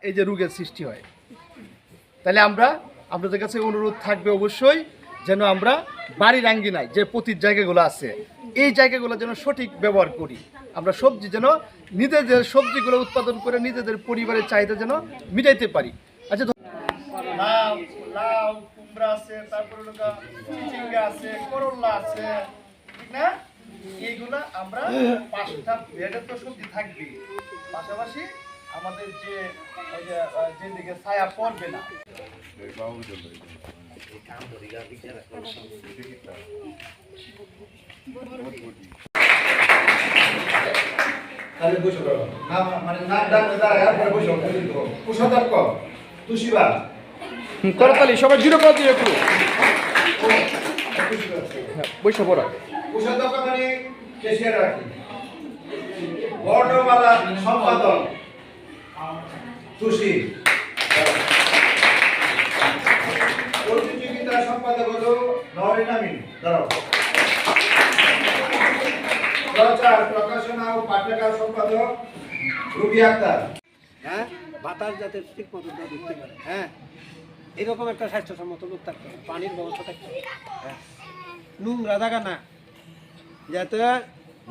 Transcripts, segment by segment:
এই যে রোগের সৃষ্টি হয়, তাহলে আপনাদের কাছে অনুরোধ থাকবে অবশ্যই যেন আমরা বাড়ির আঙ্গিনায় যে পতির জায়গাগুলো আছে এই জায়গাগুলো যেন সঠিক ব্যবহার করি। আমরা সবজি যেন নিজেদের সবজিগুলো উৎপাদন করে নিজেদের পরিবারের চাহিদা যেন মিটাইতে পারি। আচ্ছা, লাউ লাউ কুমড়া আছে, তারপরে চিচিঙ্গা আছে, করলা আছে, ঠিক না? এইগুলা আমরা 5টা বেডের তো সবজি থাকবে, পাশাপাশি আমাদের যেদিকে ছায়া পড়বে না। তাহলে বসে পড়ো না, মানে নাক ডাক দাঁড়ায় আর পরে বসে পড়ো। কুশাদার কর তুষিবা করতালি সবাই জিরো করে দিও একটু বসে পড়া। কুশাদার মানে কেশিয়ার রাখি, বর্ণমালা সম্পাদক তুষি, প্রতিযোগিতা সম্পাদক হলো নরেন আমিন। দাঁড়াও। প্রচার প্রকাশনা ও পাঠাগার সম্পাদক রুবি আক্তার। হ্যাঁ, বাতাস যাতে ঠিক মতো ঢুকতে পারে। হ্যাঁ, এরকম একটা স্বাস্থ্যসম্মত লোক থাকতে হবে, পানির ব্যবস্থা থাকতে হবে। হ্যাঁ, নোংরা জায়গা না, যাতে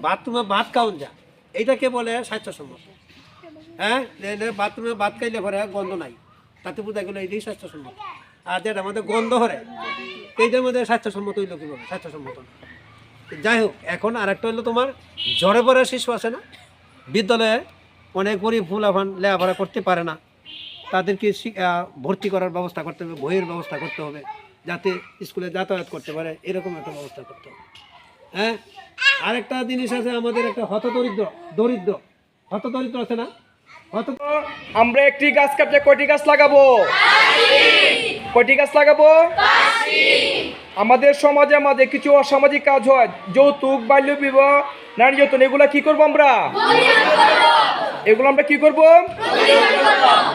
বাথরুমে ভাত খাওয়ান যা, এইটাকে বলে স্বাস্থ্যসম্মত। হ্যাঁ, বাথরুমে ভাত খাইলে পরে গন্ধ নাই, তাতে বোঝা গেলো এটাই স্বাস্থ্যসম্মত। আর যেটা আমাদের গন্ধ হরে এইটার মধ্যে স্বাস্থ্যসম্মত হইলো কীভাবে? স্বাস্থ্যসম্মত না। যাই হোক, এখন আরেকটা হলো তোমার জ্বরে পড়া শিশু আছে না, বিদ্যালয়ে অনেক গরিব ফুলাফান লেখাপড়া করতে পারে না, তাদেরকে ভর্তি করার ব্যবস্থা করতে হবে, বইয়ের ব্যবস্থা করতে হবে, যাতে স্কুলে যাতায়াত করতে পারে, এরকম একটা ব্যবস্থা করতে হবে। হ্যাঁ, আরেকটা জিনিস আছে আমাদের, একটা হতদরিদ্র আছে না, আমরা একটি গাছ কাটলে কয়টি গাছ লাগাবো? কয়টি গাছ লাগাবো? আমাদের সমাজে মাঝে কিছু অসামাজিক কাজ হয়, যৌতুক, বাল্য বিবাহ, নারী যৌতুক, এগুলা কি করবো আমরা? এগুলো আমরা কি করব?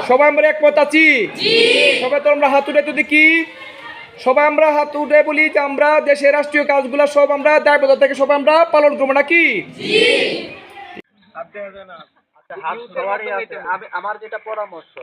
সবাই আমরা একমত আছি? সবাই তো আমরা হাত উঠে তো দেখি, সবাই আমরা হাত উঠে বলি যে আমরা দেশের রাষ্ট্রীয় কাজগুলো সব আমরা দায়বদ্ধতা থেকে সবাই আমরা পালন করবো নাকি? আমার যেটা পরামর্শ